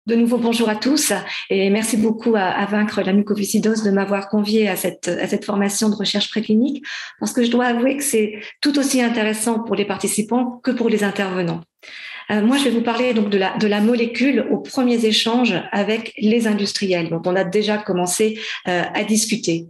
De nouveau, bonjour à tous et merci beaucoup à Vaincre la mucoviscidose de m'avoir conviée à cette formation de recherche préclinique parce que je dois avouer que c'est tout aussi intéressant pour les participants que pour les intervenants. Moi, je vais vous parler donc de la molécule aux premiers échanges avec les industriels dont on a déjà commencé à discuter.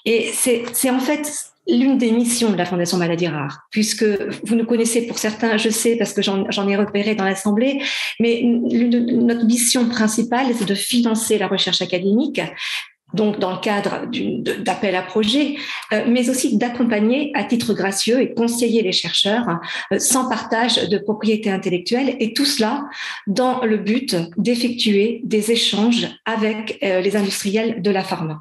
Et c'est en fait l'une des missions de la Fondation Maladies Rares, puisque vous nous connaissez pour certains, je sais, parce que j'en ai repéré dans l'Assemblée, mais notre mission principale, c'est de financer la recherche académique, donc dans le cadre d'appels à projets, mais aussi d'accompagner à titre gracieux et conseiller les chercheurs sans partage de propriété intellectuelle, et tout cela dans le but d'effectuer des échanges avec les industriels de la pharma.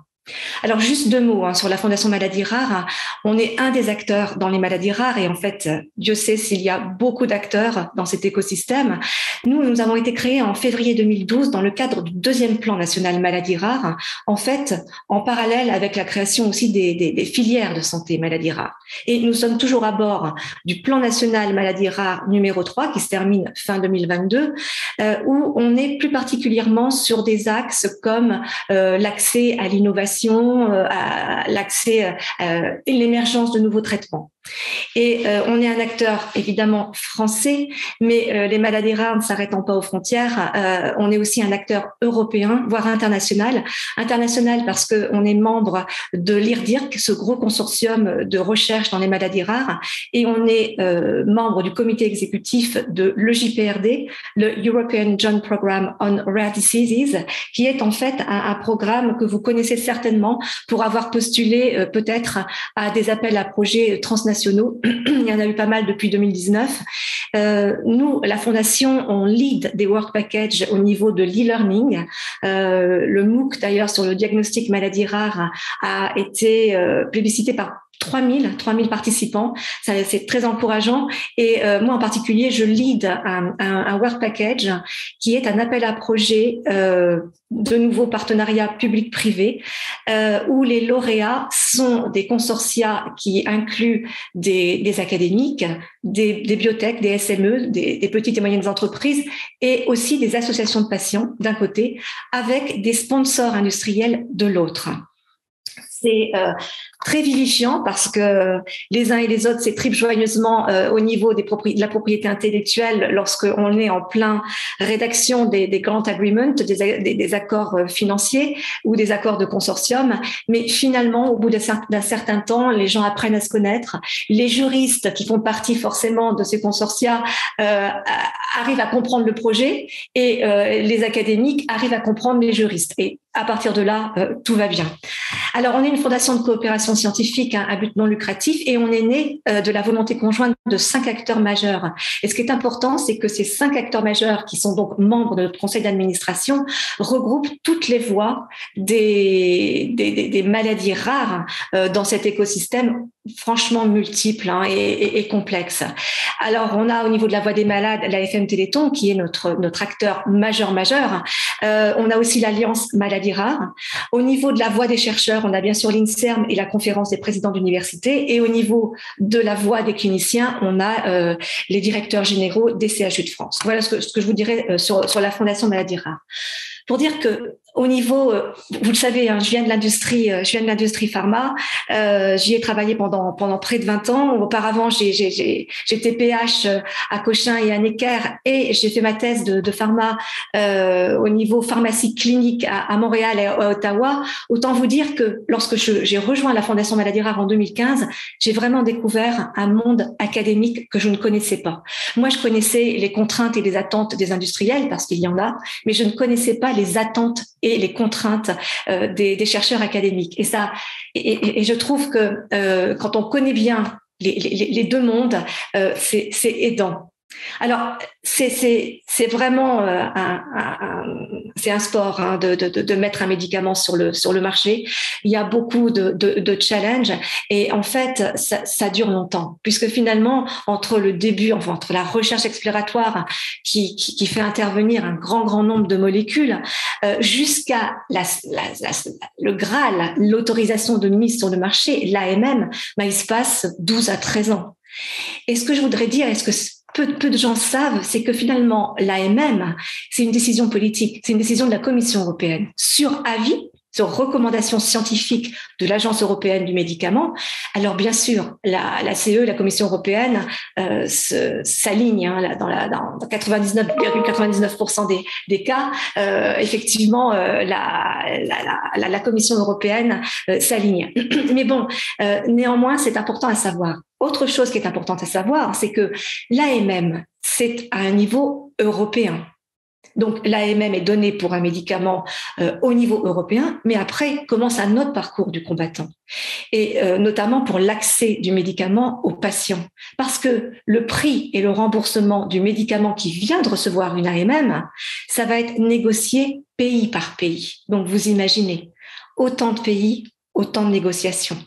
Alors, juste deux mots sur la Fondation Maladies Rares. On est un des acteurs dans les maladies rares et en fait, Dieu sait s'il y a beaucoup d'acteurs dans cet écosystème. Nous avons été créés en février 2012 dans le cadre du deuxième plan national maladies rares, en fait, en parallèle avec la création aussi des filières de santé maladies rares. Et nous sommes toujours à bord du plan national maladies rares numéro 3 qui se termine fin 2022, où on est plus particulièrement sur des axes comme l'accès à l'innovation, à l'accès et l'émergence de nouveaux traitements. Et on est un acteur évidemment français, mais les maladies rares ne s'arrêtant pas aux frontières, on est aussi un acteur européen, voire international. International parce qu'on est membre de l'IRDIRC, ce gros consortium de recherche dans les maladies rares, et on est membre du comité exécutif de l'EJPRD, le European Joint Programme on Rare Diseases, qui est en fait un programme que vous connaissez certainement pour avoir postulé peut-être à des appels à projets transnationaux. Il y en a eu pas mal depuis 2019. Nous, la Fondation, on lead des work packages au niveau de l'e-learning. Le MOOC, d'ailleurs, sur le diagnostic maladies rares a été plébiscité par 3000 participants, c'est très encourageant. Et moi en particulier, je lead un work package qui est un appel à projet de nouveaux partenariats public-privé où les lauréats sont des consortia qui incluent des académiques, des biotech, des SME, des petites et moyennes entreprises et aussi des associations de patients d'un côté avec des sponsors industriels de l'autre. C'est très vivifiant parce que les uns et les autres s'étripent joyeusement au niveau de la propriété intellectuelle lorsqu'on est en plein rédaction des grant agreements, des accords financiers ou des accords de consortium. Mais finalement, au bout d'un certain temps, les gens apprennent à se connaître. Les juristes qui font partie forcément de ces consortia arrivent à comprendre le projet et les académiques arrivent à comprendre les juristes. Et à partir de là, tout va bien. Alors, on est une fondation de coopération scientifique à but non lucratif et on est né de la volonté conjointe de 5 acteurs majeurs. Et ce qui est important, c'est que ces 5 acteurs majeurs, qui sont donc membres de notre conseil d'administration, regroupent toutes les voix des maladies rares dans cet écosystème franchement multiple et complexe. Alors, on a au niveau de la voix des malades l'AFM Téléthon, qui est notre acteur majeur. On a aussi l'Alliance Maladies Rares. Au niveau de la voix des chercheurs, on a bien sûr l'INSERM et la conférence des présidents d'université. Et au niveau de la voix des cliniciens, on a les directeurs généraux des CHU de France. Voilà ce que je vous dirais sur la Fondation Maladies Rares. Pour dire que au niveau, vous le savez, je viens de l'industrie pharma. J'y ai travaillé pendant près de 20 ans. Auparavant, j'étais PH à Cochin et à Necker et j'ai fait ma thèse de pharma au niveau pharmacie clinique à Montréal et à Ottawa. Autant vous dire que lorsque j'ai rejoint la Fondation Maladies Rares en 2015, j'ai vraiment découvert un monde académique que je ne connaissais pas. Moi, je connaissais les contraintes et les attentes des industriels parce qu'il y en a, mais je ne connaissais pas les attentes et les contraintes des chercheurs académiques. Et je trouve que quand on connaît bien les deux mondes, c'est aidant. Alors, c'est vraiment c'est un sport de mettre un médicament sur le marché. Il y a beaucoup de challenges et en fait, ça dure longtemps puisque finalement, entre la recherche exploratoire qui fait intervenir un grand nombre de molécules jusqu'à le Graal, l'autorisation de mise sur le marché, l'AMM, il se passe 12 à 13 ans. Et ce que je voudrais dire, peu de gens savent, c'est que finalement, l'AMM, c'est une décision politique, c'est une décision de la Commission européenne sur avis, sur recommandation scientifique de l'Agence européenne du médicament. Alors bien sûr, la CE, la Commission européenne, s'aligne dans 99,99% des cas. Effectivement, la Commission européenne s'aligne. Mais bon, néanmoins, c'est important à savoir. Autre chose qui est importante à savoir, c'est que l'AMM, c'est à un niveau européen. Donc, l'AMM est donnée pour un médicament au niveau européen, mais après commence un autre parcours du combattant, et notamment pour l'accès du médicament aux patients. Parce que le prix et le remboursement du médicament qui vient de recevoir une AMM, ça va être négocié pays par pays. Donc, vous imaginez, autant de pays, autant de négociations.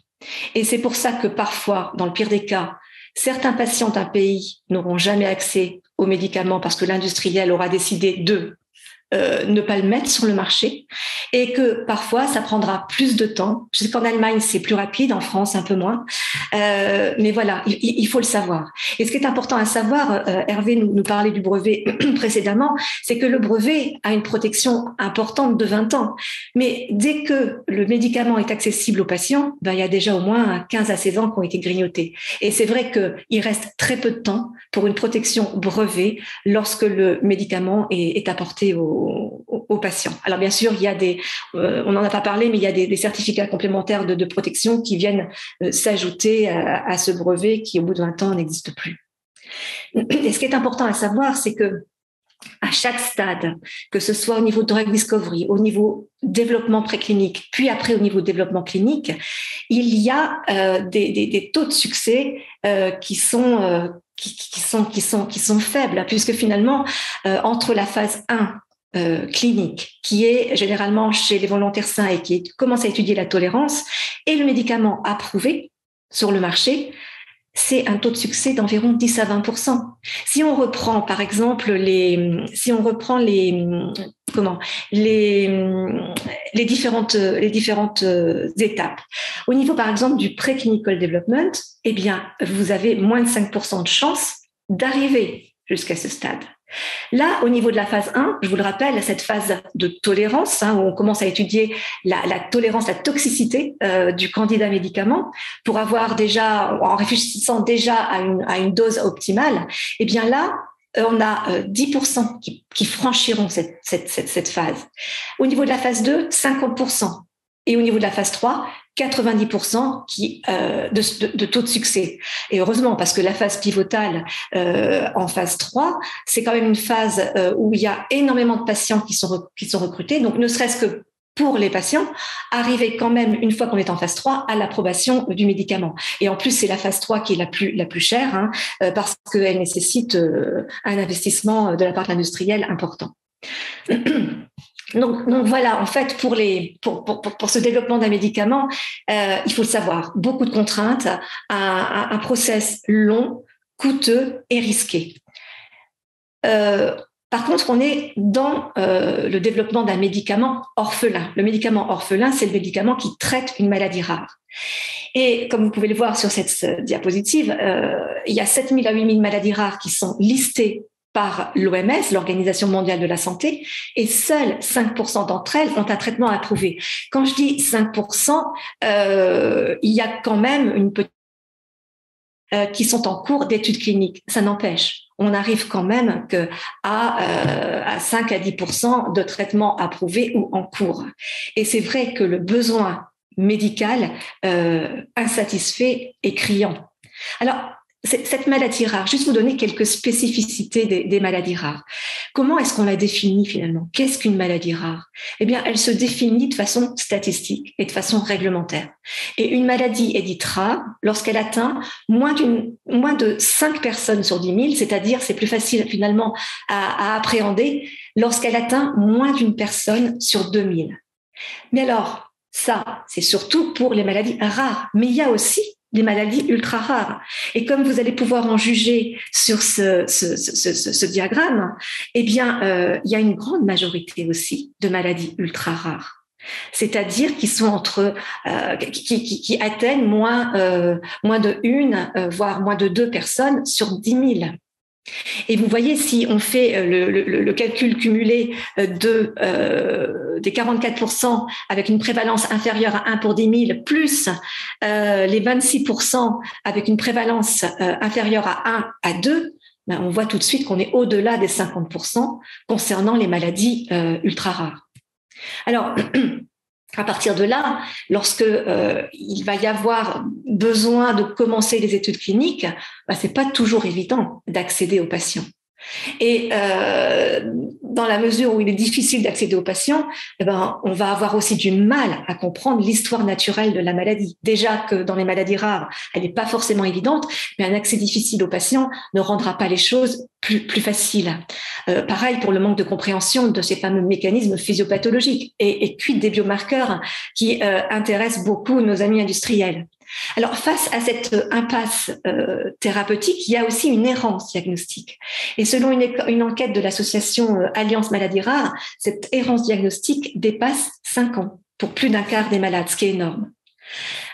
Et c'est pour ça que parfois, dans le pire des cas, certains patients d'un pays n'auront jamais accès aux médicaments parce que l'industriel aura décidé de ne pas le mettre sur le marché, et que parfois ça prendra plus de temps. Je sais qu'en Allemagne c'est plus rapide, en France un peu moins, mais voilà, il faut le savoir. Et ce qui est important à savoir, Hervé nous parlait du brevet précédemment, c'est que le brevet a une protection importante de 20 ans, mais dès que le médicament est accessible aux patients, il y a déjà au moins 15 à 16 ans qui ont été grignotés. Et c'est vrai qu'il reste très peu de temps pour une protection brevet lorsque le médicament est apporté aux patients. Alors bien sûr, il y a on n'en a pas parlé, mais il y a des certificats complémentaires de protection qui viennent s'ajouter à ce brevet qui, au bout de 20 ans, n'existe plus. Et ce qui est important à savoir, c'est que à chaque stade, que ce soit au niveau drug discovery, au niveau développement préclinique, puis après au niveau développement clinique, il y a des taux de succès qui sont faibles, puisque finalement, entre la phase 1 clinique, qui est généralement chez les volontaires sains et qui commence à étudier la tolérance, et le médicament approuvé sur le marché, c'est un taux de succès d'environ 10 à 20%. Si on reprend, par exemple, les différentes étapes. Au niveau, par exemple, du preclinical development, eh bien, vous avez moins de 5% de chances d'arriver jusqu'à ce stade. Là, au niveau de la phase 1, je vous le rappelle, cette phase de tolérance, où on commence à étudier la tolérance, la toxicité du candidat médicament, pour avoir déjà, en réfléchissant déjà à une dose optimale, eh bien là, on a 10% qui franchiront cette phase. Au niveau de la phase 2, 50%. Et au niveau de la phase 3, 90% de taux de succès. Et heureusement, parce que la phase pivotale en phase 3, c'est quand même une phase où il y a énormément de patients qui sont recrutés. Donc, ne serait-ce que pour les patients, arriver quand même, une fois qu'on est en phase 3, à l'approbation du médicament. Et en plus, c'est la phase 3 qui est la plus chère, parce qu'elle nécessite un investissement de la part de l'industriel important. Donc voilà, en fait, pour ce développement d'un médicament, il faut le savoir, beaucoup de contraintes, un process long, coûteux et risqué. Par contre, on est dans le développement d'un médicament orphelin. Le médicament orphelin, c'est le médicament qui traite une maladie rare. Et comme vous pouvez le voir sur cette diapositive, il y a 7 000 à 8 000 maladies rares qui sont listées par l'OMS, l'Organisation mondiale de la santé, et seuls 5% d'entre elles ont un traitement approuvé. Quand je dis 5%, il y a quand même une petite qui sont en cours d'études cliniques. Ça n'empêche, on arrive quand même à 5 à 10% de traitements approuvés ou en cours. Et c'est vrai que le besoin médical insatisfait est criant. Alors, cette maladie rare, juste vous donner quelques spécificités des maladies rares. Comment est-ce qu'on la définit finalement? Qu'est-ce qu'une maladie rare? Eh bien, elle se définit de façon statistique et de façon réglementaire. Et une maladie est dite rare lorsqu'elle atteint moins de 5 personnes sur 10 000, c'est-à-dire c'est plus facile finalement à appréhender lorsqu'elle atteint moins d'une personne sur 2 000. Mais alors, ça, c'est surtout pour les maladies rares. Mais il y a aussi des maladies ultra rares. Et comme vous allez pouvoir en juger sur ce diagramme, eh bien, il y a une grande majorité aussi de maladies ultra rares. C'est-à-dire qui sont qui atteignent moins de 1, voire moins de 2 personnes sur 10 000. Et vous voyez, si on fait le calcul cumulé des 44% avec une prévalence inférieure à 1 pour 10 000, plus les 26% avec une prévalence inférieure à 1 à 2, ben on voit tout de suite qu'on est au-delà des 50% concernant les maladies ultra rares. Alors, à partir de là, lorsque il va y avoir besoin de commencer les études cliniques, ben, c'est pas toujours évident d'accéder aux patients. Et dans la mesure où il est difficile d'accéder aux patients, eh ben, on va avoir aussi du mal à comprendre l'histoire naturelle de la maladie. Déjà que dans les maladies rares, elle n'est pas forcément évidente, mais un accès difficile aux patients ne rendra pas les choses plus faciles. Pareil pour le manque de compréhension de ces fameux mécanismes physiopathologiques et quid des biomarqueurs qui intéressent beaucoup nos amis industriels. Alors, face à cette impasse thérapeutique, il y a aussi une errance diagnostique. Et selon une enquête de l'association Alliance Maladies Rares, cette errance diagnostique dépasse 5 ans pour plus d'un quart des malades, ce qui est énorme.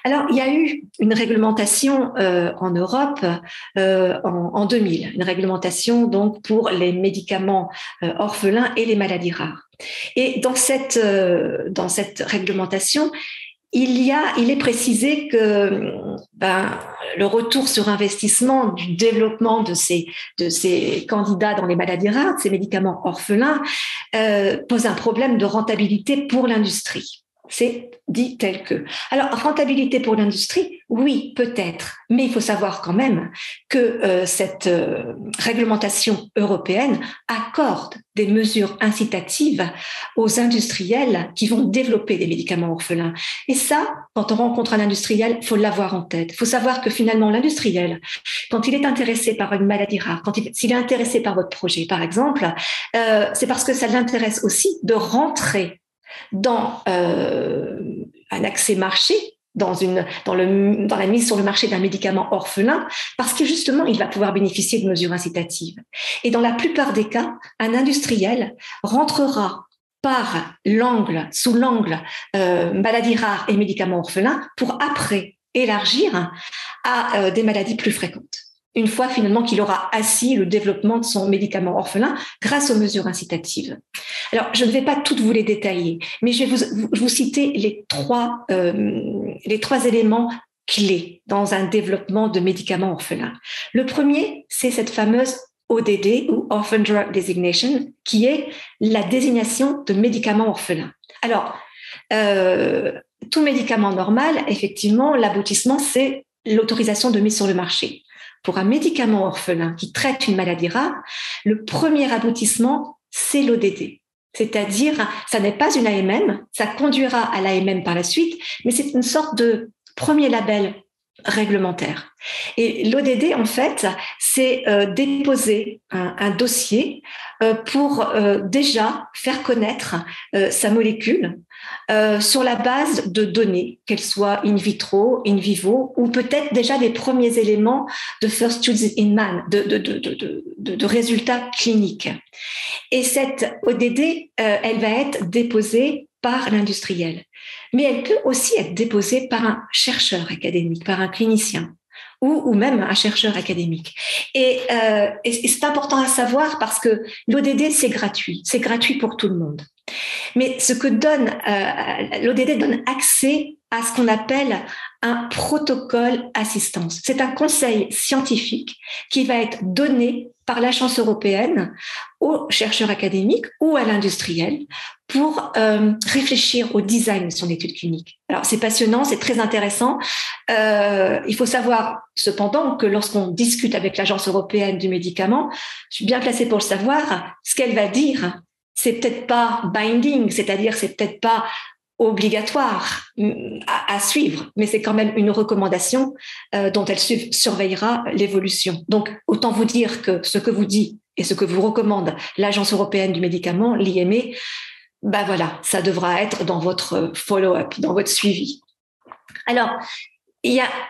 Alors, il y a eu une réglementation en Europe en 2000, une réglementation donc pour les médicaments orphelins et les maladies rares. Et dans cette réglementation, il est précisé que le retour sur investissement du développement de ces candidats dans les maladies rares, ces médicaments orphelins, pose un problème de rentabilité pour l'industrie. C'est dit tel que. Alors, rentabilité pour l'industrie, oui, peut-être, mais il faut savoir quand même que cette réglementation européenne accorde des mesures incitatives aux industriels qui vont développer des médicaments orphelins. Et ça, quand on rencontre un industriel, il faut l'avoir en tête. Il faut savoir que finalement, l'industriel, quand il est intéressé par une maladie rare, s'il est intéressé par votre projet, par exemple, c'est parce que ça l'intéresse aussi de rentrer dans un accès marché, dans la mise sur le marché d'un médicament orphelin, parce que justement, il va pouvoir bénéficier de mesures incitatives. Et dans la plupart des cas, un industriel rentrera sous l'angle maladies rares et médicaments orphelins pour après élargir à des maladies plus fréquentes. Une fois finalement qu'il aura assis le développement de son médicament orphelin grâce aux mesures incitatives. Alors, je ne vais pas toutes vous les détailler, mais je vais vous citer les trois éléments clés dans un développement de médicaments orphelins. Le premier, c'est cette fameuse ODD, ou Orphan Drug Designation, qui est la désignation de médicaments orphelins. Alors, tout médicament normal, effectivement, l'aboutissement, c'est l'autorisation de mise sur le marché. Pour un médicament orphelin qui traite une maladie rare, le premier aboutissement, c'est l'ODD. C'est-à-dire, ça n'est pas une AMM, ça conduira à l'AMM par la suite, mais c'est une sorte de premier label réglementaire. Et l'ODD, en fait, c'est déposer un dossier pour déjà faire connaître sa molécule sur la base de données, qu'elles soient in vitro, in vivo, ou peut-être déjà des premiers éléments de first use in man, de résultats cliniques. Et cette ODD, elle va être déposée par l'industriel. Mais elle peut aussi être déposée par un chercheur académique, par un clinicien, ou même un chercheur académique. Et c'est important à savoir parce que l'ODD, c'est gratuit pour tout le monde. Mais ce que l'ODD donne accès à ce qu'on appelle un protocole assistance. C'est un conseil scientifique qui va être donné par l'Agence européenne aux chercheurs académiques ou à l'industriel pour réfléchir au design de son étude clinique. Alors, c'est passionnant, c'est très intéressant. Il faut savoir cependant que lorsqu'on discute avec l'Agence européenne du médicament, je suis bien placée pour le savoir, ce qu'elle va dire, c'est peut-être pas binding, c'est-à-dire c'est peut-être pas obligatoire à suivre, mais c'est quand même une recommandation dont elle surveillera l'évolution. Donc, autant vous dire que ce que vous dit et ce que vous recommande l'Agence européenne du médicament, l'IME, voilà, ça devra être dans votre follow-up, dans votre suivi. Alors,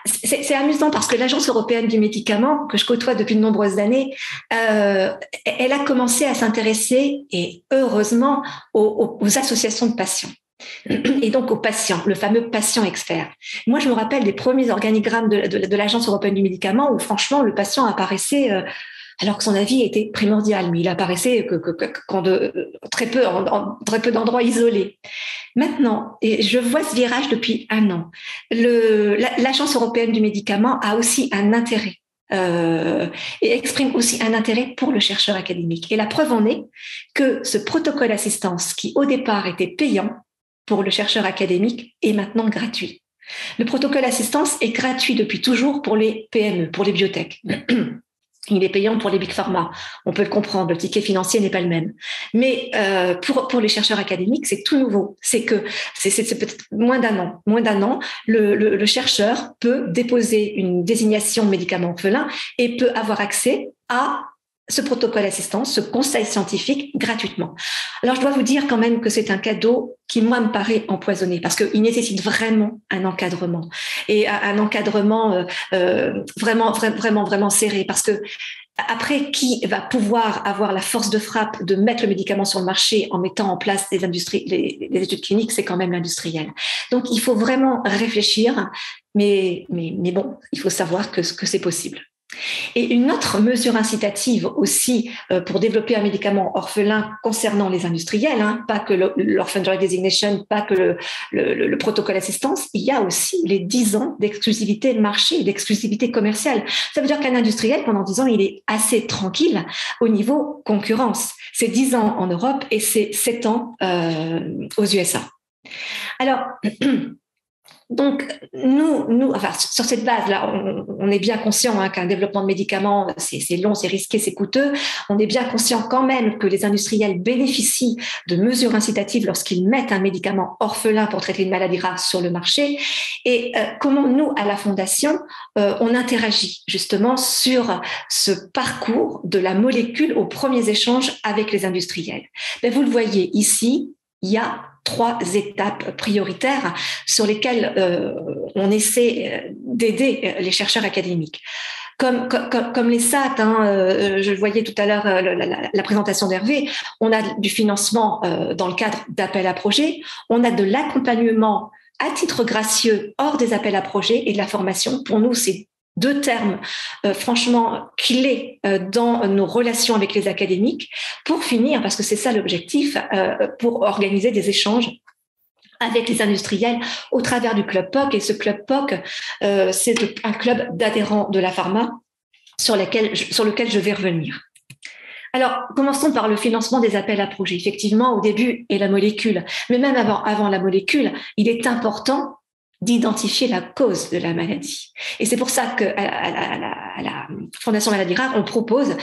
c'est amusant parce que l'Agence européenne du médicament, que je côtoie depuis de nombreuses années, elle a commencé à s'intéresser, et heureusement, aux associations de patients. Et donc aux patients, le fameux patient expert. Moi, je me rappelle des premiers organigrammes de l'Agence européenne du médicament où franchement, le patient apparaissait alors que son avis était primordial, mais il apparaissait qu'en très peu d'endroits isolés. Maintenant, et je vois ce virage depuis un an, l'Agence européenne du médicament a aussi un intérêt et exprime aussi un intérêt pour le chercheur académique. Et la preuve en est que ce protocole assistance, qui au départ était payant pour le chercheur académique, est maintenant gratuit. Le protocole assistance est gratuit depuis toujours pour les PME, pour les biotech. Il est payant pour les big pharma. On peut le comprendre, le ticket financier n'est pas le même. Mais pour les chercheurs académiques, c'est tout nouveau. C'est que c'est peut-être moins d'un an, le chercheur peut déposer une désignation de médicament orphelin et peut avoir accès à ce protocole assistance, ce conseil scientifique gratuitement. Alors, je dois vous dire quand même que c'est un cadeau qui, moi, me paraît empoisonné parce qu'il nécessite vraiment un encadrement et un encadrement vraiment serré parce que après, qui va pouvoir avoir la force de frappe de mettre le médicament sur le marché en mettant en place les études cliniques, c'est quand même l'industriel. Donc, il faut vraiment réfléchir, mais bon, il faut savoir que c'est possible. Et une autre mesure incitative aussi pour développer un médicament orphelin concernant les industriels, pas que l'Orphan Drug Designation, pas que le protocole assistance, il y a aussi les 10 ans d'exclusivité de marché, d'exclusivité commerciale. Ça veut dire qu'un industriel, pendant 10 ans, il est assez tranquille au niveau concurrence. C'est 10 ans en Europe et c'est 7 ans aux USA. Alors, donc, nous, enfin, sur cette base-là, on est bien conscient qu'un développement de médicaments, c'est long, c'est risqué, c'est coûteux. On est bien conscient quand même que les industriels bénéficient de mesures incitatives lorsqu'ils mettent un médicament orphelin pour traiter une maladie rare sur le marché. Et comment nous, à la Fondation, on interagit justement sur ce parcours de la molécule aux premiers échanges avec les industriels. Mais vous le voyez ici, il y a 3 étapes prioritaires sur lesquelles on essaie d'aider les chercheurs académiques. Comme les SAT, je le voyais tout à l'heure, la présentation d'Hervé, on a du financement dans le cadre d'appels à projets, on a de l'accompagnement à titre gracieux hors des appels à projets et de la formation. Pour nous, c'est 2 termes franchement clés dans nos relations avec les académiques pour finir, parce que c'est ça l'objectif, pour organiser des échanges avec les industriels au travers du Club POC. Et ce Club POC, c'est un club d'adhérents de la pharma sur lequel je vais revenir. Alors, commençons par le financement des appels à projets. Effectivement, au début, et la molécule, mais même avant la molécule, il est important d'identifier la cause de la maladie. Et c'est pour ça qu'à la Fondation Maladies Rares, on propose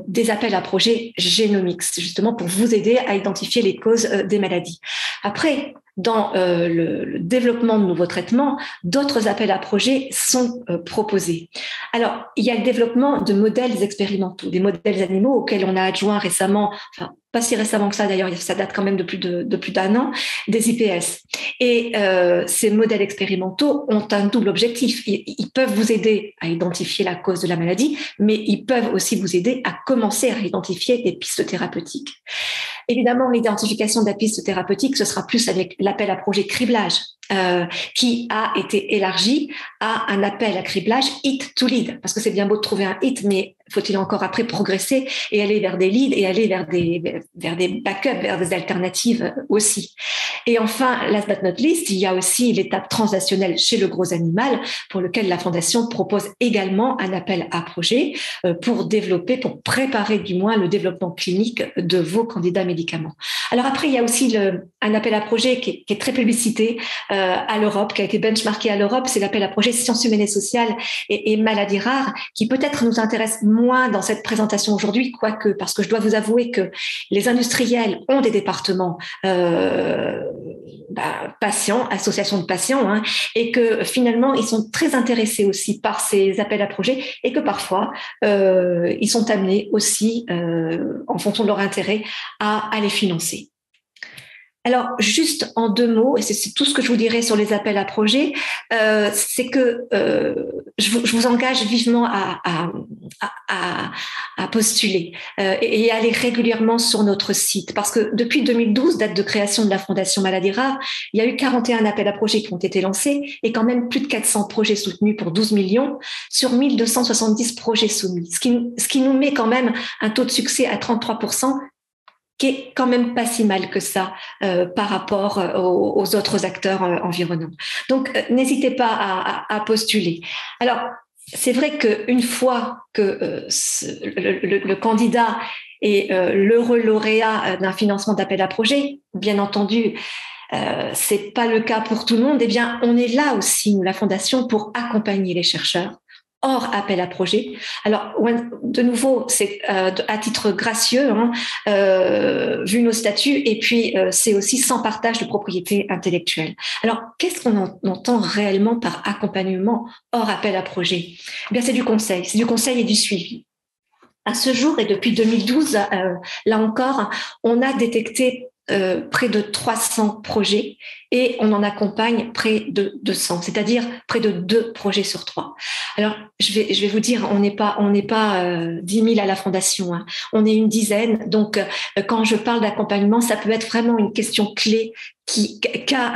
des appels à projets génomiques, justement pour vous aider à identifier les causes des maladies. Après, dans le développement de nouveaux traitements, d'autres appels à projets sont proposés. Alors, il y a le développement de modèles expérimentaux, des modèles animaux auxquels on a adjoint récemment, enfin, pas si récemment que ça d'ailleurs, ça date quand même de plus d'un an, des IPS. Et ces modèles expérimentaux ont un double objectif. Ils peuvent vous aider à identifier la cause de la maladie, mais ils peuvent aussi vous aider à commencer à identifier des pistes thérapeutiques. Évidemment, l'identification de la piste thérapeutique, ce sera plus avec l'appel à projet criblage, qui a été élargi à un appel à criblage hit to lead, parce que c'est bien beau de trouver un hit, mais faut-il encore après progresser et aller vers des leads et aller vers des backups, vers des alternatives aussi. Et enfin, last but not least, il y a aussi l'étape transactionnelle chez le gros animal, pour lequel la Fondation propose également un appel à projet pour préparer du moins le développement clinique de vos candidats médicaments. Alors après, il y a aussi un appel à projet qui est très publicité à l'Europe, qui a été benchmarké à l'Europe, c'est l'appel à projet sciences humaines et sociales et maladies rares, qui peut-être nous intéresse moins dans cette présentation aujourd'hui, quoique, parce que je dois vous avouer que les industriels ont des départements patients, associations de patients, et que finalement, ils sont très intéressés aussi par ces appels à projets et que parfois, ils sont amenés aussi, en fonction de leur intérêt, à les financer. Alors, juste en 2 mots, et c'est tout ce que je vous dirais sur les appels à projets, c'est que je vous engage vivement à postuler et aller régulièrement sur notre site. Parce que depuis 2012, date de création de la Fondation Maladies Rares, il y a eu 41 appels à projets qui ont été lancés et quand même plus de 400 projets soutenus pour 12 millions sur 1270 projets soumis. Ce qui nous met quand même un taux de succès à 33%, qui est quand même pas si mal que ça par rapport aux autres acteurs environnants. Donc, n'hésitez pas à postuler. Alors, c'est vrai qu'une fois que le candidat est l'heureux lauréat d'un financement d'appel à projet, bien entendu, c'est pas le cas pour tout le monde. Eh bien, on est là aussi, nous, la Fondation, pour accompagner les chercheurs hors appel à projet. Alors, de nouveau, c'est à titre gracieux, vu nos statuts, et puis c'est aussi sans partage de propriété intellectuelle. Alors, qu'est-ce qu'on entend réellement par accompagnement hors appel à projet? Eh bien, c'est du conseil et du suivi. À ce jour, et depuis 2012, là encore, on a détecté près de 300 projets et on en accompagne près de 200, c'est-à-dire près de 2 projets sur 3. Alors, je vais vous dire, on n'est pas 10 000 à la Fondation, hein. On est une dizaine. Donc, quand je parle d'accompagnement, ça peut être vraiment une question clé qu'a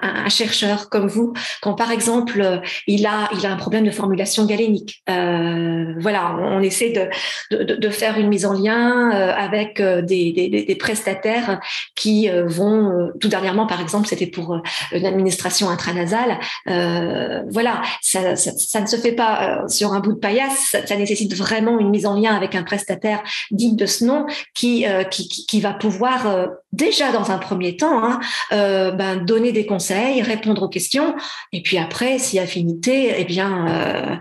un chercheur comme vous, quand par exemple il a un problème de formulation galénique. Voilà, on essaie de faire une mise en lien avec des prestataires qui vont, tout dernièrement par exemple, c'était pour une administration intranasale. Voilà, ça ne se fait pas sur un bout de paillasse, ça nécessite vraiment une mise en lien avec un prestataire digne de ce nom qui va pouvoir déjà dans un premier temps donner des conseils, répondre aux questions, et puis après, si affinité, eh bien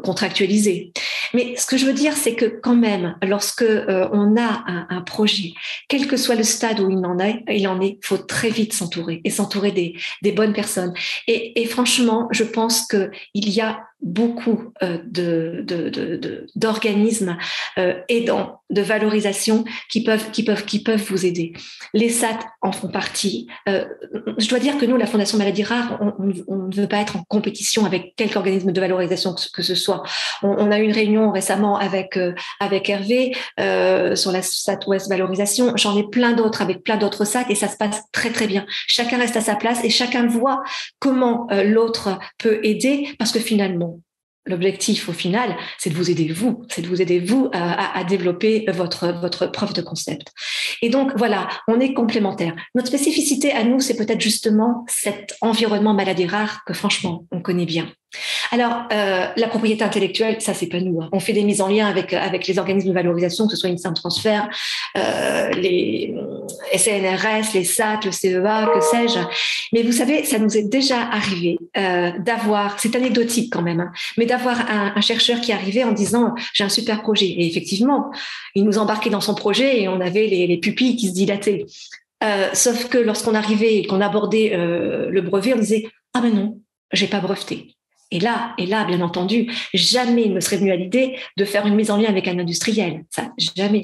contractualiser. Mais ce que je veux dire, c'est que quand même, lorsque on a un projet, quel que soit le stade où il en est, faut très vite s'entourer et s'entourer des bonnes personnes. Et franchement, je pense que il y a beaucoup d'organismes aidants, de valorisation qui peuvent vous aider. Les SAT en font partie. Je dois dire que nous, la Fondation Maladies Rares, on ne veut pas être en compétition avec quelque organisme de valorisation que ce soit. On a eu une réunion récemment avec Hervé sur la SAT Ouest Valorisation. J'en ai plein d'autres avec plein d'autres SAT et ça se passe très très bien. Chacun reste à sa place et chacun voit comment l'autre peut aider parce que finalement, l'objectif au final, c'est de vous aider vous à développer votre preuve de concept. Et donc voilà, on est complémentaires. Notre spécificité à nous, c'est peut-être justement cet environnement Maladies Rares que franchement, on connaît bien. Alors, la propriété intellectuelle, ça, c'est pas nous, hein. On fait des mises en lien avec les organismes de valorisation, que ce soit INSEAD Transfert, les CNRS, les SAT, le CEA, que sais-je. Mais vous savez, ça nous est déjà arrivé d'avoir, c'est anecdotique quand même, hein, mais d'avoir un chercheur qui arrivait en disant « j'ai un super projet ». Et effectivement, il nous embarquait dans son projet et on avait les pupilles qui se dilataient. Sauf que lorsqu'on arrivait et qu'on abordait le brevet, on disait « ah ben non, j'ai pas breveté ». Et là, bien entendu, jamais il me serait venu à l'idée de faire une mise en lien avec un industriel. Ça, jamais.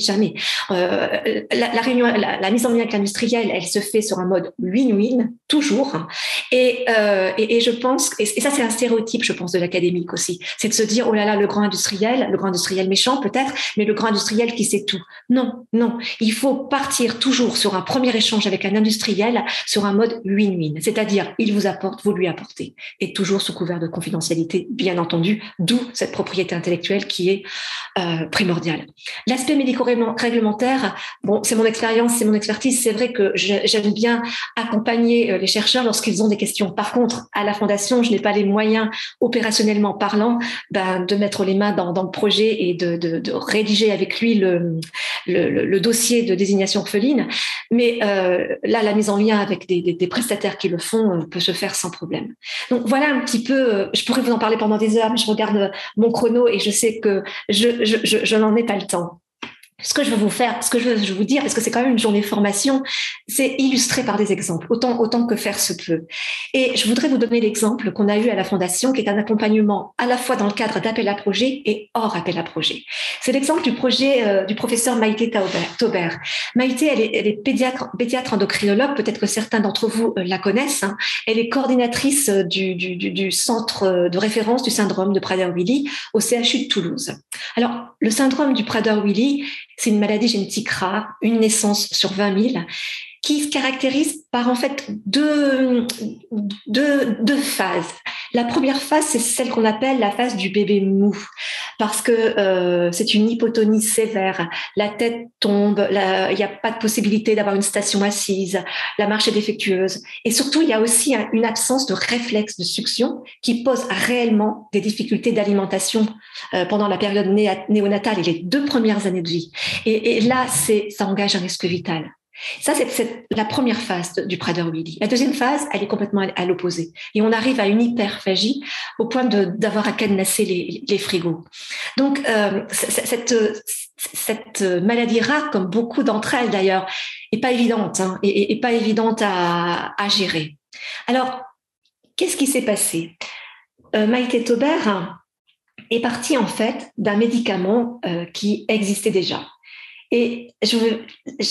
La mise en lien avec l'industriel, elle se fait sur un mode win-win, toujours. Et je pense, et ça c'est un stéréotype, je pense, de l'académique aussi, c'est de se dire, oh là là, le grand industriel méchant peut-être, mais le grand industriel qui sait tout. Non. Il faut partir toujours sur un premier échange avec un industriel sur un mode win-win. C'est-à-dire, il vous apporte, vous lui apportez. Et toujours sous couvert de confidentialité, bien entendu, d'où cette propriété intellectuelle qui est primordiale. L'aspect médico-réglementaire, bon, c'est mon expérience, c'est mon expertise. C'est vrai que j'aime bien accompagner les chercheurs lorsqu'ils ont des questions. Par contre, à la Fondation, je n'ai pas les moyens, opérationnellement parlant, de mettre les mains dans le projet et de rédiger avec lui le dossier de désignation orpheline. Mais là, la mise en lien avec des prestataires qui le font peut se faire sans problème. Donc voilà un petit peu, je pourrais vous en parler pendant des heures, mais je regarde mon chrono et je sais que je n'en ai pas le temps. Ce que je veux vous dire, parce que c'est quand même une journée de formation, c'est illustrer par des exemples, autant que faire se peut. Et je voudrais vous donner l'exemple qu'on a eu à la Fondation, qui est un accompagnement à la fois dans le cadre d'appel à projet et hors appel à projet. C'est l'exemple du projet du professeur Maïté Taubert. Maïté, elle est pédiatre endocrinologue, peut-être que certains d'entre vous la connaissent. Hein. Elle est coordinatrice du centre de référence du syndrome de Prader-Willi au CHU de Toulouse. Alors, le syndrome du Prader-Willi, c'est une maladie génétique rare, une naissance sur 20 000, qui se caractérise par en fait deux phases. La première phase, c'est celle qu'on appelle la phase du bébé mou, parce que c'est une hypotonie sévère. La tête tombe, il n'y a pas de possibilité d'avoir une station assise, la marche est défectueuse. Et surtout, il y a aussi une absence de réflexe de succion qui pose réellement des difficultés d'alimentation pendant la période néonatale et les 2 premières années de vie. Et là, ça engage un risque vital. Ça, c'est la première phase du Prader-Willi. La deuxième phase, elle est complètement à l'opposé. Et on arrive à une hyperphagie au point d'avoir à cadenasser les frigos. Donc, cette maladie rare, comme beaucoup d'entre elles d'ailleurs, est pas évidente, hein, et pas évidente à gérer. Alors, qu'est-ce qui s'est passé? Maïté Taubert est partie en fait d'un médicament qui existait déjà. Et je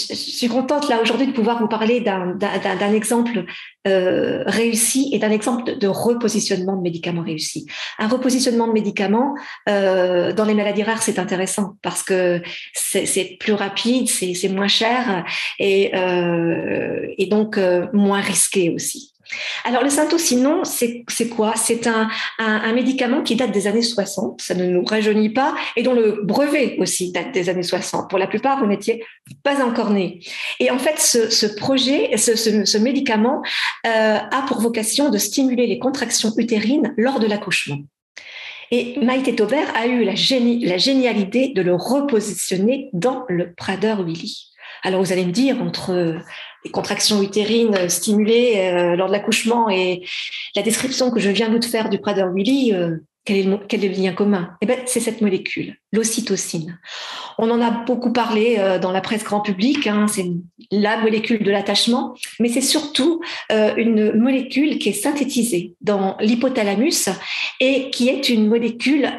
suis contente là aujourd'hui de pouvoir vous parler d'un exemple réussi et d'un exemple de repositionnement de médicaments réussi. Un repositionnement de médicaments dans les maladies rares, c'est intéressant parce que c'est plus rapide, c'est moins cher et donc moins risqué aussi. Alors, le syntocinon, c'est quoi? C'est un médicament qui date des années 60, ça ne nous rajeunit pas, et dont le brevet aussi date des années 60. Pour la plupart, vous n'étiez pas encore nés. Et en fait, ce médicament a pour vocation de stimuler les contractions utérines lors de l'accouchement. Et Maïté Taubert a eu la génialité de le repositionner dans le Prader-Willi. Alors, vous allez me dire, entre les contractions utérines stimulées lors de l'accouchement et la description que je viens de faire du Prader-Willi, quel est le lien commun? Eh ben, c'est cette molécule, l'ocytocine. On en a beaucoup parlé dans la presse grand public, hein, c'est la molécule de l'attachement, mais c'est surtout une molécule qui est synthétisée dans l'hypothalamus et qui est une molécule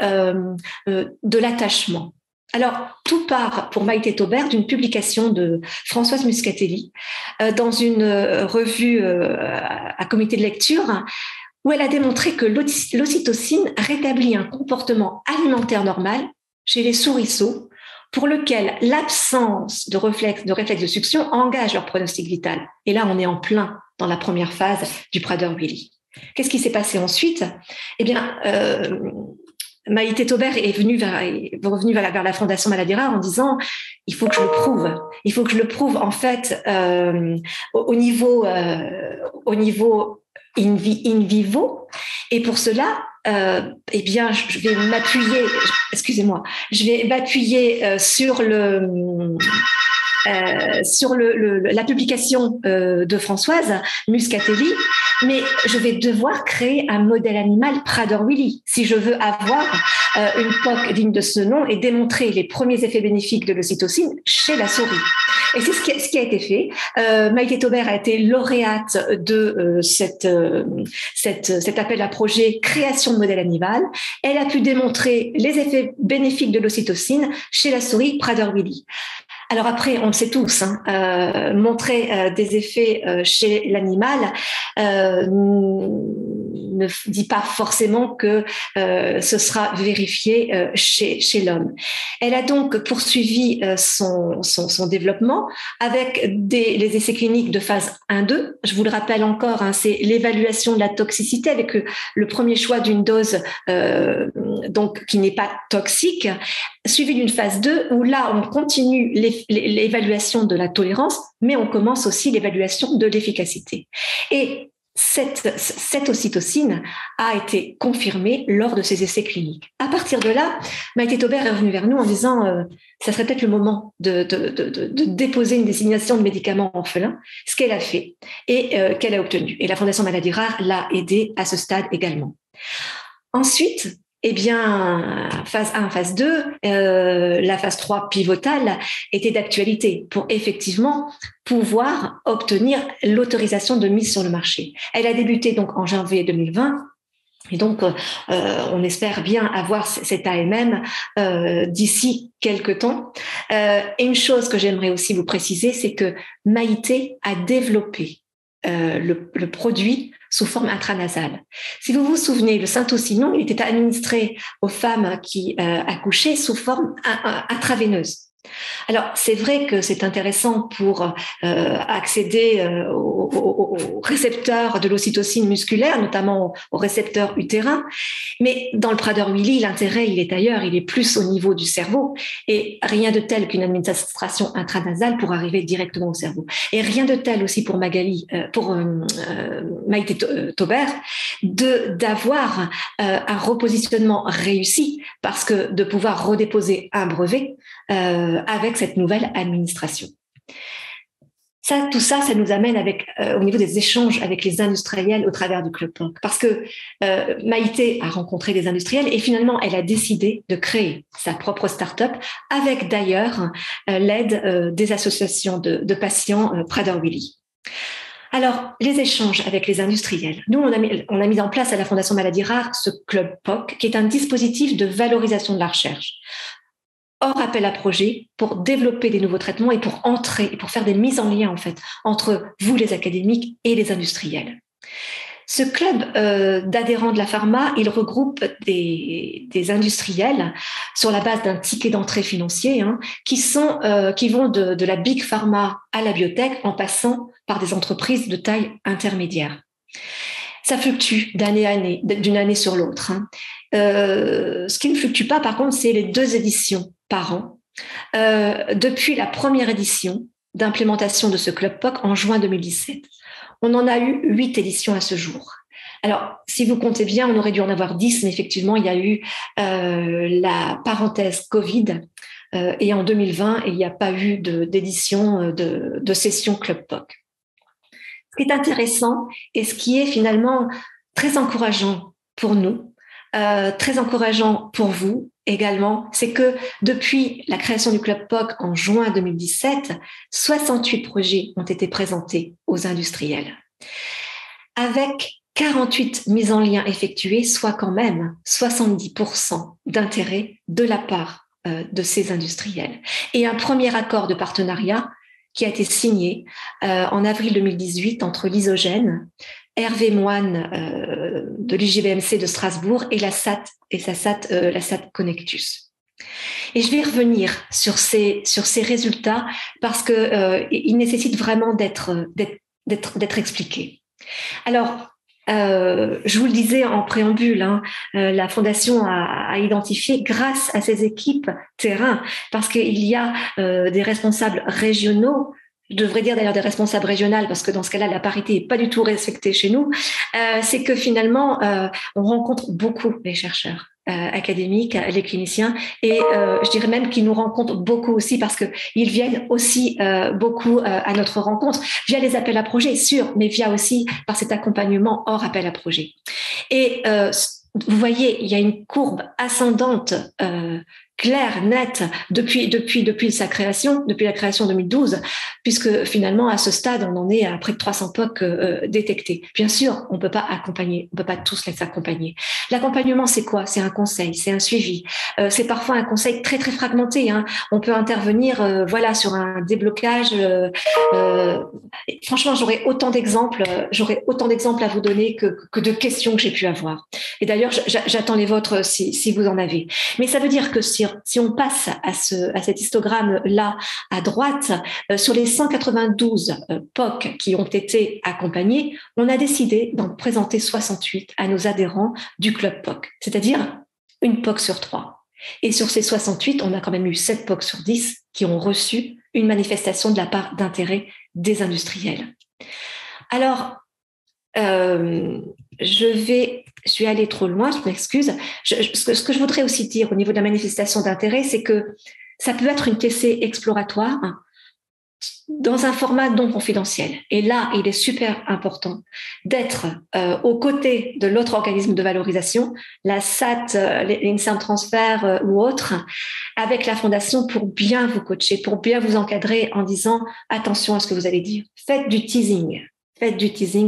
de l'attachement. Alors, tout part pour Maïté Taubert d'une publication de Françoise Muscatelli dans une revue à comité de lecture où elle a démontré que l'ocytocine rétablit un comportement alimentaire normal chez les souriceaux pour lequel l'absence de réflexe de succion engage leur pronostic vital. Et là, on est en plein dans la première phase du Prader-Willi. Qu'est-ce qui s'est passé ensuite? Eh bien, Maïté Taubert est revenue vers la Fondation Maladies Rares en disant il faut que je le prouve en fait au niveau in vivo, et pour cela eh bien je vais m'appuyer sur la publication de Françoise Muscatelli, mais je vais devoir créer un modèle animal Prader-Willi si je veux avoir une POC digne de ce nom et démontrer les premiers effets bénéfiques de l'ocytocine chez la souris. Et c'est ce qui a été fait. Maïté Taubert a été lauréate de cet appel à projet création de modèle animal. Elle a pu démontrer les effets bénéfiques de l'ocytocine chez la souris Prader-Willi. Alors après, on le sait tous, hein, montrer des effets chez l'animal ne dit pas forcément que ce sera vérifié chez l'homme. Elle a donc poursuivi son développement avec les essais cliniques de phase 1-2. Je vous le rappelle encore, hein, c'est l'évaluation de la toxicité avec le premier choix d'une dose donc qui n'est pas toxique, suivi d'une phase 2 où là, on continue l'évaluation de la tolérance, mais on commence aussi l'évaluation de l'efficacité. Et cette ocytocine a été confirmée lors de ces essais cliniques. À partir de là, Maïté Taubert est revenue vers nous en disant ça serait peut-être le moment de déposer une désignation de médicaments orphelins, ce qu'elle a fait et qu'elle a obtenu. Et la Fondation Maladies Rares l'a aidée à ce stade également. Ensuite, eh bien, phase 1, phase 2, la phase 3 pivotale était d'actualité pour effectivement pouvoir obtenir l'autorisation de mise sur le marché. Elle a débuté donc en janvier 2020. Et donc, on espère bien avoir cet AMM d'ici quelques temps. Et une chose que j'aimerais aussi vous préciser, c'est que Maïté a développé le produit sous forme intranasale. Si vous vous souvenez, le Syntocinon, il était administré aux femmes qui accouchaient sous forme intraveineuse. Alors, c'est vrai que c'est intéressant pour accéder aux récepteurs de l'ocytocine musculaire, notamment aux récepteurs utérins, mais dans le Prader-Willi, l'intérêt, il est ailleurs, il est plus au niveau du cerveau, et rien de tel qu'une administration intranasale pour arriver directement au cerveau. Et rien de tel aussi pour Maïté Taubert, d'avoir un repositionnement réussi, parce que de pouvoir redéposer un brevet avec cette nouvelle administration. Tout ça nous amène au niveau des échanges avec les industriels au travers du Club POC. Parce que Maïté a rencontré des industriels et finalement, elle a décidé de créer sa propre start-up avec d'ailleurs l'aide des associations de patients Prader-Willi. Alors, les échanges avec les industriels. Nous, on a mis en place à la Fondation Maladies Rares ce Club POC, qui est un dispositif de valorisation de la recherche, hors appel à projet, pour développer des nouveaux traitements et pour faire des mises en lien, en fait, entre vous, les académiques, et les industriels. Ce club d'adhérents de la pharma, il regroupe des industriels sur la base d'un ticket d'entrée financier qui vont de la big pharma à la biotech en passant par des entreprises de taille intermédiaire. Ça fluctue d'une année sur l'autre. Ce qui ne fluctue pas, par contre, c'est les 2 éditions par an. Depuis la première édition d'implémentation de ce Club POC en juin 2017, on en a eu 8 éditions à ce jour. Alors, si vous comptez bien, on aurait dû en avoir 10, mais effectivement, il y a eu la parenthèse Covid et en 2020, il n'y a pas eu d'édition de session Club POC. Ce qui est intéressant et ce qui est finalement très encourageant pour nous, très encourageant pour vous également, c'est que depuis la création du Club POC en juin 2017, 68 projets ont été présentés aux industriels, avec 48 mises en lien effectuées, soit quand même 70% d'intérêt de la part de ces industriels. Et un premier accord de partenariat qui a été signé en avril 2018 entre l'Isogène, Hervé Moine de l'IGBMC de Strasbourg et la SAT Connectus. Et je vais revenir sur ces résultats parce qu'ils nécessitent vraiment d'être expliqués. Alors, je vous le disais en préambule, la Fondation a identifié grâce à ces équipes terrain, parce qu'il y a des responsables régionaux, je devrais dire d'ailleurs des responsables régionales, parce que dans ce cas-là, la parité n'est pas du tout respectée chez nous, c'est que finalement, on rencontre beaucoup les chercheurs académiques, les cliniciens, et je dirais même qu'ils nous rencontrent beaucoup aussi parce qu'ils viennent aussi beaucoup à notre rencontre via les appels à projets, sûr, mais via aussi par cet accompagnement hors appel à projets. Et vous voyez, il y a une courbe ascendante claire, nette, depuis sa création, depuis la création en 2012, puisque finalement, à ce stade, on en est à près de 300 POC détectés. Bien sûr, on peut pas accompagner, on peut pas tous les accompagner. L'accompagnement, c'est quoi? C'est un conseil, c'est un suivi. C'est parfois un conseil très, très fragmenté. On peut intervenir, sur un déblocage. Franchement, j'aurais autant d'exemples à vous donner que de questions que j'ai pu avoir. Et d'ailleurs, j'attends les vôtres si vous en avez. Mais ça veut dire que si on passe à cet histogramme-là à droite, sur les 192 POC qui ont été accompagnés, on a décidé d'en présenter 68 à nos adhérents du Club POC, c'est-à-dire une POC sur 3. Et sur ces 68, on a quand même eu 7 POC sur 10 qui ont reçu une manifestation de la part d'intérêt des industriels. Alors, je suis allée trop loin, je m'excuse. Ce que je voudrais aussi dire au niveau de la manifestation d'intérêt, c'est que ça peut être une TC exploratoire dans un format non confidentiel. Et là, il est super important d'être aux côtés de l'autre organisme de valorisation, la SAT, l'INSERM Transfer ou autre, avec la fondation pour bien vous coacher, pour bien vous encadrer en disant attention à ce que vous allez dire. Faites du teasing,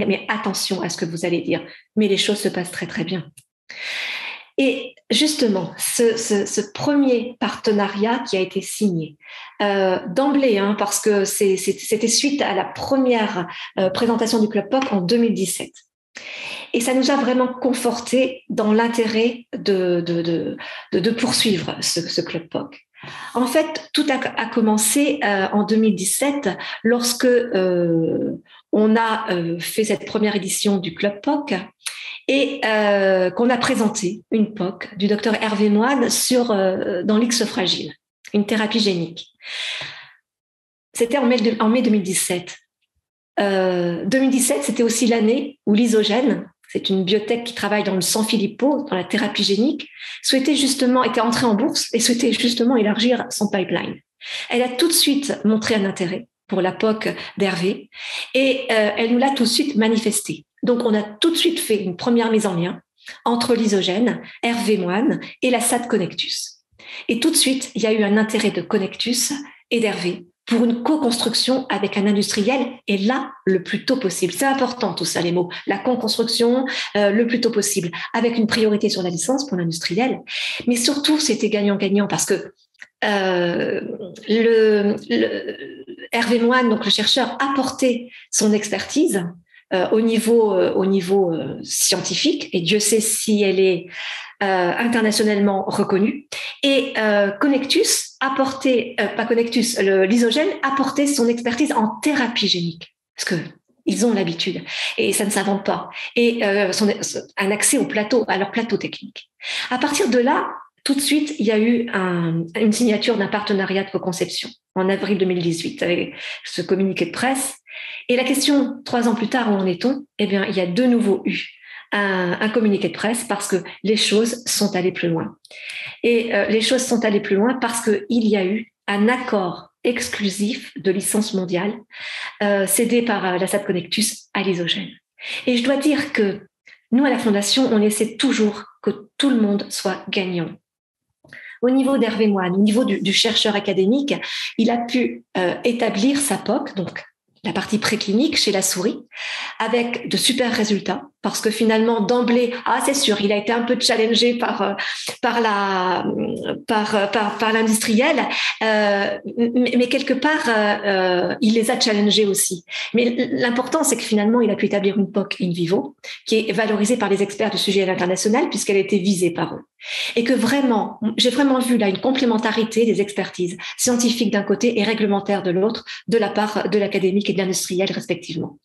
mais attention à ce que vous allez dire. Mais les choses se passent très, très bien. Et justement, ce premier partenariat qui a été signé d'emblée, parce que c'était suite à la première présentation du Club POC en 2017. Et ça nous a vraiment conforté dans l'intérêt de poursuivre ce Club POC. En fait, tout a commencé en 2017 lorsque on a fait cette première édition du Club POC et qu'on a présenté une POC du docteur Hervé Moine dans l'X fragile, une thérapie génique. C'était en mai 2017. 2017, c'était aussi l'année où l'Isogène, c'est une biotech qui travaille dans le sang Philippot, dans la thérapie génique, était entrée en bourse et souhaitait justement élargir son pipeline. Elle a tout de suite montré un intérêt pour la POC d'Hervé et elle nous l'a tout de suite manifesté. Donc, on a tout de suite fait une première mise en lien entre l'Isogène, Hervé Moine et la SAT Connectus. Et tout de suite, il y a eu un intérêt de Connectus et d'Hervé pour une co-construction avec un industriel, et là, le plus tôt possible. C'est important tout ça, les mots. La co-construction, le plus tôt possible, avec une priorité sur la licence pour l'industriel. Mais surtout, c'était gagnant-gagnant parce que Hervé Moine, donc le chercheur, apportait son expertise au niveau scientifique, et Dieu sait si elle est internationalement reconnue. Et Connectus l'Isogène apportait son expertise en thérapie génique, parce que ils ont l'habitude et ça ne s'invente pas. Et un accès à leur plateau technique. À partir de là, tout de suite, il y a eu une signature d'un partenariat de co-conception en avril 2018 avec ce communiqué de presse. Et la question, 3 ans plus tard, où en est-on ? Eh bien, il y a de nouveau eu un communiqué de presse parce que les choses sont allées plus loin. Et les choses sont allées plus loin parce qu'il y a eu un accord exclusif de licence mondiale cédé par la SAT Connectus à l'Isogène. Et je dois dire que nous, à la Fondation, on essaie toujours que tout le monde soit gagnant. Au niveau d'Hervé Moine, au niveau du chercheur académique, il a pu établir sa POC, donc la partie préclinique chez la souris, avec de super résultats, parce que finalement, d'emblée, c'est sûr, il a été un peu challengé par l'industriel, mais quelque part, il les a challengés aussi. Mais l'important, c'est que finalement, il a pu établir une POC in vivo, qui est valorisée par les experts du sujet à l'international, puisqu'elle a été visée par eux. Et que vraiment, j'ai vraiment vu là une complémentarité des expertises scientifiques d'un côté et réglementaires de l'autre, de la part de l'académique et de l'industriel respectivement.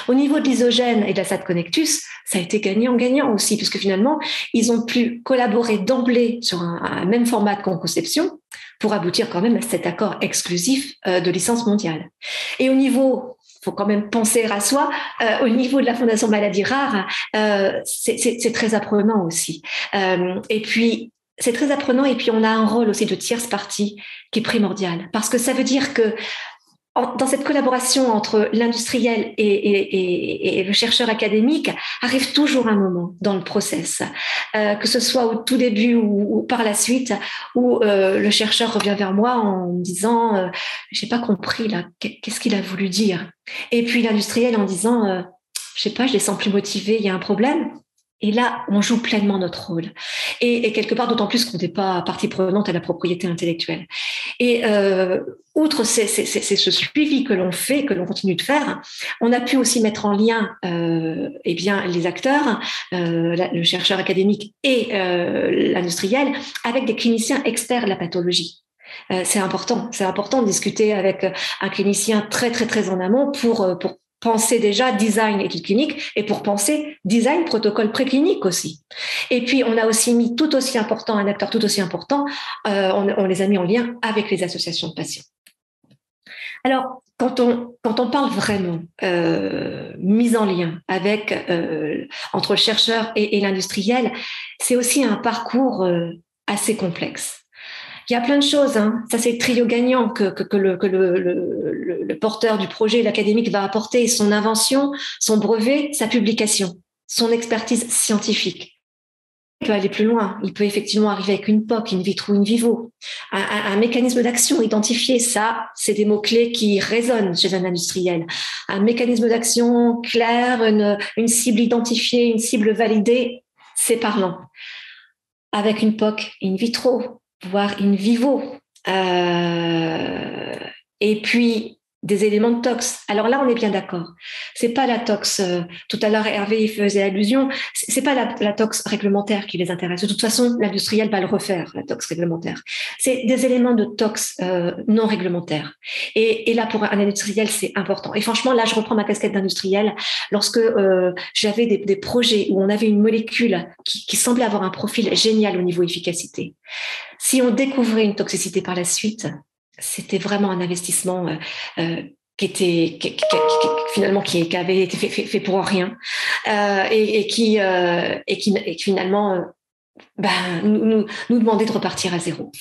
Au niveau de l'Isogène et de la SAT Connectus, ça a été gagnant-gagnant aussi, puisque finalement, ils ont pu collaborer d'emblée sur un même format de co-conception pour aboutir quand même à cet accord exclusif de licence mondiale. Et au niveau, faut quand même penser à soi, au niveau de la Fondation Maladies Rares, c'est très apprenant aussi. Et puis, c'est très apprenant, et puis on a un rôle aussi de tierce partie qui est primordial, parce que ça veut dire que dans cette collaboration entre l'industriel et le chercheur académique, arrive toujours un moment dans le process, que ce soit au tout début ou par la suite, où le chercheur revient vers moi en me disant j'ai pas compris là, qu'est-ce qu'il a voulu dire. Et puis l'industriel en disant je sais pas, je les sens plus motivés, il y a un problème. Et là, on joue pleinement notre rôle. Et quelque part, d'autant plus qu'on n'est pas partie prenante à la propriété intellectuelle. Et outre ce suivi que l'on fait, que l'on continue de faire, on a pu aussi mettre en lien les acteurs, le chercheur académique et l'industriel, avec des cliniciens experts de la pathologie. C'est important de discuter avec un clinicien très, très, très en amont pour penser déjà design études cliniques et pour penser design protocole préclinique aussi. Et puis, on a aussi mis un acteur tout aussi important, on les a mis en lien avec les associations de patients. Alors, quand on parle vraiment mise en lien avec entre le chercheur et l'industriel, c'est aussi un parcours assez complexe. il y a plein de choses. Hein. Ça, c'est le trio gagnant que le porteur du projet, l'académique, va apporter son invention, son brevet, sa publication, son expertise scientifique. Il peut aller plus loin. Il peut effectivement arriver avec une POC, une vitro, une vivo, un mécanisme d'action identifié. Ça, c'est des mots-clés qui résonnent chez un industriel. Un mécanisme d'action clair, une cible identifiée, une cible validée, c'est parlant. Avec une POC, in vitro, voire in vivo. Et puis, des éléments de tox. Alors là, on est bien d'accord. C'est pas la tox. Tout à l'heure, Hervé faisait allusion. C'est pas la tox réglementaire qui les intéresse. De toute façon, l'industriel va le refaire, la tox réglementaire. C'est des éléments de tox non réglementaires. Et là, pour un industriel, c'est important. Et franchement, là, je reprends ma casquette d'industriel. Lorsque j'avais des projets où on avait une molécule qui semblait avoir un profil génial au niveau efficacité, si on découvrait une toxicité par la suite, c'était vraiment un investissement qui avait été fait pour rien et qui finalement nous demandait de repartir à zéro.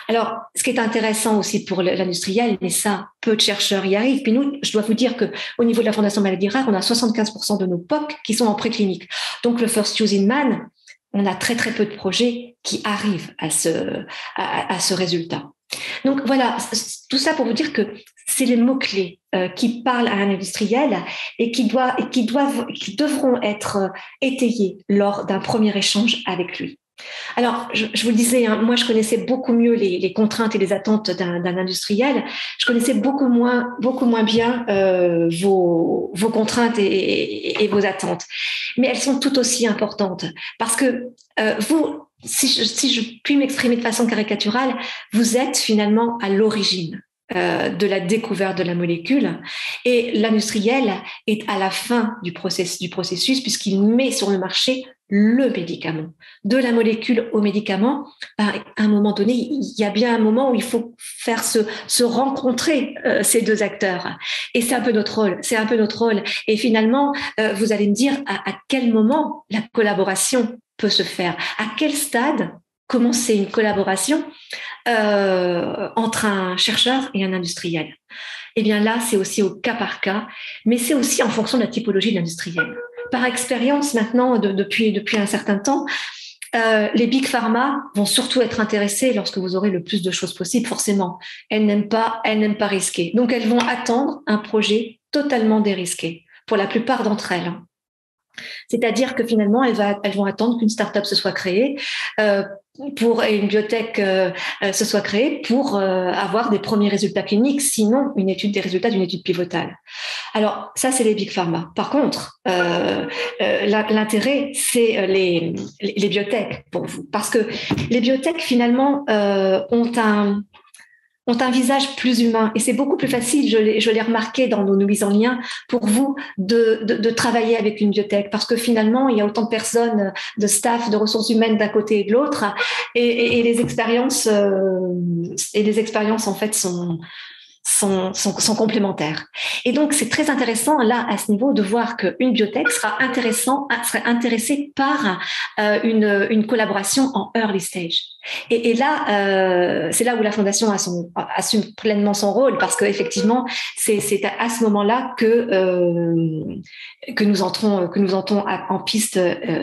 Alors, ce qui est intéressant aussi pour l'industriel, mais ça, peu de chercheurs y arrivent. Puis nous, je dois vous dire qu'au niveau de la Fondation Maladies Rares, on a 75% de nos POC qui sont en préclinique. Donc, le first use in man, on a très très peu de projets qui arrivent à ce résultat. Donc voilà, tout ça pour vous dire que c'est les mots-clés qui parlent à un industriel et qui devront être étayés lors d'un premier échange avec lui. Alors, je vous le disais, hein, moi je connaissais beaucoup mieux les contraintes et les attentes d'un industriel. Je connaissais beaucoup moins bien vos contraintes et vos attentes. Mais elles sont tout aussi importantes parce que vous, si je puis m'exprimer de façon caricaturale, vous êtes finalement à l'origine de la découverte de la molécule et l'industriel est à la fin du processus puisqu'il met sur le marché le médicament. De la molécule au médicament, à un moment donné, il y a bien un moment où il faut faire se rencontrer ces deux acteurs. Et c'est un peu notre rôle. Et finalement, vous allez me dire à quel moment la collaboration peut se faire, à quel stade commencer une collaboration entre un chercheur et un industriel. Eh bien là, c'est aussi au cas par cas, mais c'est aussi en fonction de la typologie de l'industriel. Par expérience maintenant, depuis un certain temps, les big pharma vont surtout être intéressées lorsque vous aurez le plus de choses possibles, forcément. Elles n'aiment pas risquer. Donc, elles vont attendre un projet totalement dérisqué, pour la plupart d'entre elles. C'est-à-dire que finalement, elles vont attendre qu'une start-up se soit créée et une biotech se soit créée pour avoir des premiers résultats cliniques, sinon des résultats d'une étude pivotale. Alors, ça, c'est les big pharma. Par contre, l'intérêt, c'est les biotech pour vous. Parce que les biotech, finalement, ont un visage plus humain. Et c'est beaucoup plus facile, je l'ai remarqué dans nos mises en lien, pour vous de travailler avec une biotech, parce que finalement, il y a autant de personnes, de staff, de ressources humaines d'un côté et de l'autre, et les expériences en fait sont complémentaires. Et donc, c'est très intéressant, là, à ce niveau, de voir qu'une biotech serait intéressée par une collaboration en early stage. Et là, c'est là où la Fondation assume pleinement son rôle, parce qu'effectivement, c'est à ce moment-là que nous entrons en piste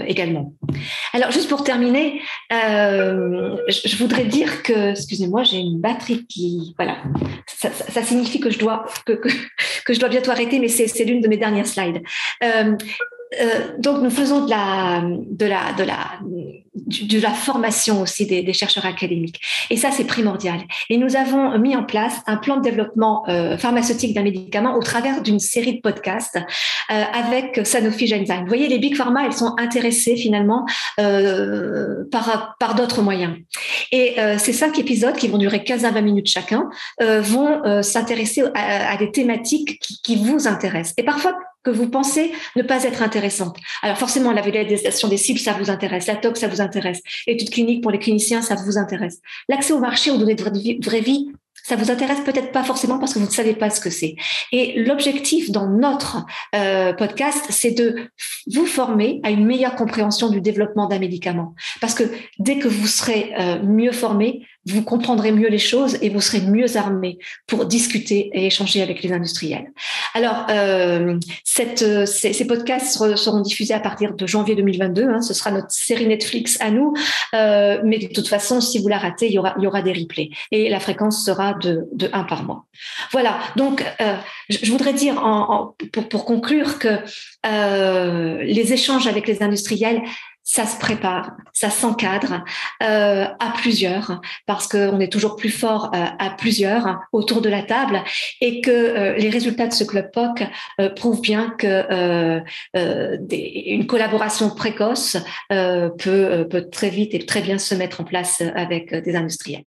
également. Alors, juste pour terminer, je voudrais dire que, excusez-moi, j'ai une batterie qui, voilà, ça signifie que je dois bientôt arrêter, mais c'est l'une de mes dernières slides. Donc, nous faisons de la formation aussi des chercheurs académiques. Et ça, c'est primordial. Et nous avons mis en place un plan de développement pharmaceutique d'un médicament au travers d'une série de podcasts avec Sanofi Genzyme. Vous voyez, les big pharma, elles sont intéressées finalement par d'autres moyens. Et ces 5 épisodes qui vont durer 15 à 20 minutes chacun vont s'intéresser à des thématiques qui vous intéressent. Et parfois, que vous pensez ne pas être intéressante. Alors forcément, la validation des cibles, ça vous intéresse. La tox, ça vous intéresse. L'étude clinique pour les cliniciens, ça vous intéresse. L'accès au marché, aux données de vraie vie, ça vous intéresse peut-être pas forcément parce que vous ne savez pas ce que c'est. Et l'objectif dans notre podcast, c'est de vous former à une meilleure compréhension du développement d'un médicament. Parce que dès que vous serez mieux formé, vous comprendrez mieux les choses et vous serez mieux armés pour discuter et échanger avec les industriels. Alors, ces podcasts seront diffusés à partir de janvier 2022. Hein, ce sera notre série Netflix à nous. Mais de toute façon, si vous la ratez, il y aura des replays. Et la fréquence sera de 1 par mois. Voilà. Donc, je voudrais dire, pour conclure, que les échanges avec les industriels, ça se prépare, ça s'encadre à plusieurs, parce qu'on est toujours plus fort à plusieurs autour de la table, et que les résultats de ce Club POC prouvent bien que une collaboration précoce peut très vite et très bien se mettre en place avec des industriels.